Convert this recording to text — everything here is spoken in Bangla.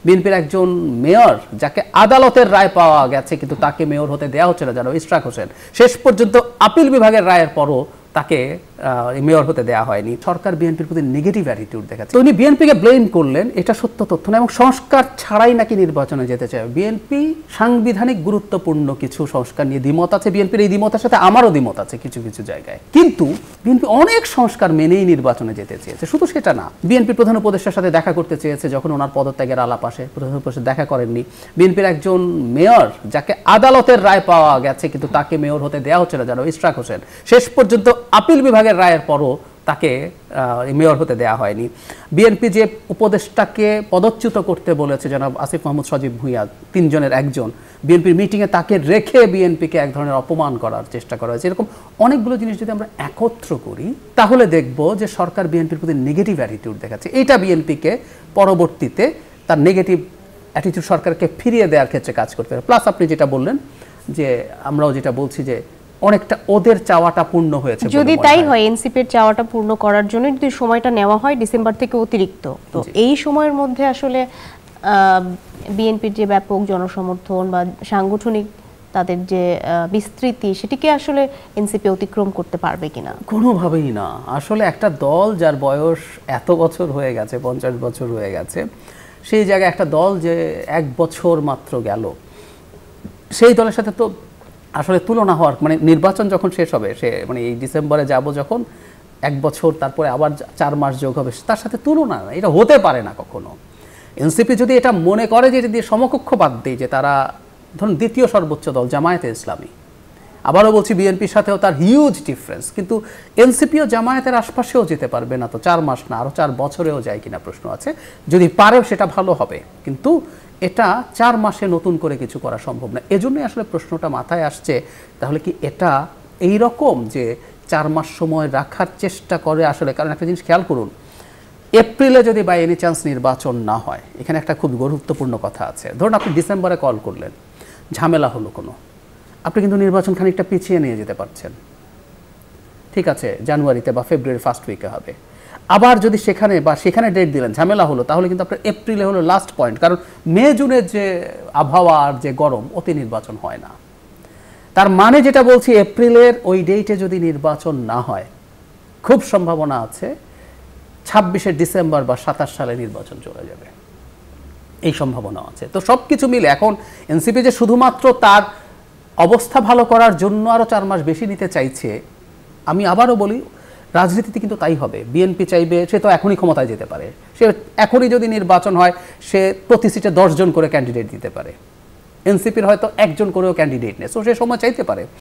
বিএনপির একজন মেয়র যাকে আদালতের রায় পাওয়া গেছে কিন্তু তাকে মেয়র হতে দেওয়া হচ্ছে না, জনাব ইশরাক হোসেন, শেষ পর্যন্ত আপিল বিভাগের রায়ের পরও তাকে মেয়র হতে দেওয়া হয়নি। সরকার বিএনপির প্রতি নেগেটিভ অ্যাটিটিউড দেখাচ্ছে। উনি বিএনপিকে ব্লেম করলেন, এটা সত্য তথ্য না, এবং সংস্কার ছাড়াই নাকি নির্বাচনে যেতে চায় বিএনপি। সাংবিধানিক গুরুত্বপূর্ণ কিছু সংস্কার নিয়ে দ্বিমত আছে বিএনপির, এই দ্বিমতের সাথে আমারও দ্বিমত আছে কিছু কিছু জায়গায়, কিন্তু বিএনপি অনেক সংস্কার মেনেই নির্বাচনে যেতে চেয়েছে। শুধু সেটা না, বিএনপি প্রধান উপদেষ্টার সাথে দেখা করতে চেয়েছে যখন ওনার পদত্যাগের আলাপ আসে, প্রধান উপদেষ্টা দেখা করেননি। বিএনপির একজন মেয়র যাকে আদালতের রায় পাওয়া গেছে কিন্তু তাকে মেয়র হতে দেওয়া হচ্ছে না, জনাব ইশরাক হোসেন, শেষ পর্যন্ত আপিল বিভাগের রায়ের পরও তাকে মেয়র হতে দেওয়া হয়নি। বিএনপি যে উপদেষ্টাকে পদচ্যুত করতে বলেছে জনাব আসিফ মাহমুদ সজীব ভুঁইয়া, তিনজনের একজন, বিএনপির মিটিংয়ে তাকে রেখে বিএনপিকে এক ধরনের অপমান করার চেষ্টা করা হয়েছে। এরকম অনেকগুলো জিনিস যদি আমরা একত্র করি তাহলে দেখব যে সরকার বিএনপির প্রতি নেগেটিভ অ্যাটিটিউড দেখাচ্ছে। এইটা বিএনপিকে পরবর্তীতে তার নেগেটিভ অ্যাটিটিউড সরকারকে ফিরিয়ে দেওয়ার ক্ষেত্রে কাজ করতে হবে। প্লাস আপনি যেটা বললেন যে আমরাও যেটা বলছি যে অনেকটা ওদের চাওয়াটা পূর্ণ হয়েছে। যদি তাই হয়, এনসিপির চাওয়াটা পূর্ণ করার জন্য যদি সময়টা নেওয়া হয় ডিসেম্বর থেকে অতিরিক্ত, তো এই সময়ের মধ্যে আসলে বিএনপির যে ব্যাপক জনসমর্থন বা সাংগঠনিক তাদের যে বিস্তৃতি, সেটিকে আসলে এনসিপি অতিক্রম করতে পারবে কিনা? কোনোভাবেই না। আসলে একটা দল যার বয়স এত বছর হয়ে গেছে, 50 বছর হয়ে গেছে, সেই জায়গায় একটা দল যে 1 বছর মাত্র গেল, সেই দলের সাথে তো আসলে তুলনা হওয়ার, মানে নির্বাচন যখন শেষ হবে, সে মানে এই ডিসেম্বরে যাব যখন, 1 বছর তারপরে আবার 4 মাস যোগ হবে, তার সাথে তুলনা না, এটা হতে পারে না কখনো। এনসিপি যদি এটা মনে করে যে এটা দিয়ে সমকক্ষ বাদ দেয়, যে তারা ধরুন দ্বিতীয় সর্বোচ্চ দল জামায়াতে ইসলামী, আবারও বলছি বিএনপির সাথেও তার হিউজ ডিফারেন্স, কিন্তু এনসিপিও জামায়াতের আশপাশেও যেতে পারবে না, তো 4 মাস না আরও 4 বছরেও যায় কিনা প্রশ্ন আছে। যদি পারেও সেটা ভালো হবে, কিন্তু এটা 4 মাসে নতুন করে কিছু করা সম্ভব না। এজন্যই আসলে প্রশ্নটা মাথায় আসছে, তাহলে কি এটা এই রকম যে 4 মাস সময় রাখার চেষ্টা করে আসলে? কারণ একটা জিনিস খেয়াল করুন, এপ্রিলে যদি বাই এনি চান্স নির্বাচন না হয়, এখানে একটা খুব গুরুত্বপূর্ণ কথা আছে। ধরুন আপনি ডিসেম্বরে কল করলেন, ঝামেলা হলো কোনো, আপনি কিন্তু নির্বাচন খানিকটা পিছিয়ে নিয়ে যেতে পারছেন, ঠিক আছে, জানুয়ারিতে বা ফেব্রুয়ারি ফার্স্ট উইকে হবে। আবার যদি সেখানে ডেট দিলেন, ঝামেলা হলো, তাহলে কিন্তু আপনার এপ্রিলে হলো লাস্ট পয়েন্ট, কারণ মে জুনের যে আবহাওয়া আর যে গরম, ওতে নির্বাচন হয় না। তার মানে যেটা বলছি, এপ্রিলের ওই ডেটে যদি নির্বাচন না হয়, খুব সম্ভাবনা আছে 26শে ডিসেম্বর বা 27 সালে নির্বাচন চলে যাবে, এই সম্ভাবনা আছে। তো সব কিছু মিলে এখন এনসিপি যে শুধুমাত্র তার অবস্থা ভালো করার জন্য আরও 4 মাস বেশি নিতে চাইছে, আমি আবারও বলি, রাজনীতিতে কিন্তু তাই হবে। বিএনপি চাইবে, সে তো এখনই ক্ষমতায় যেতে পারে, সে এখনই যদি নির্বাচন হয় সে প্রতি সিটে 10 জন করে ক্যান্ডিডেট দিতে পারে, এনসিপির হয়তো 1 জন করেও ক্যান্ডিডেট নেই, সো সে সময় চাইতে পারে।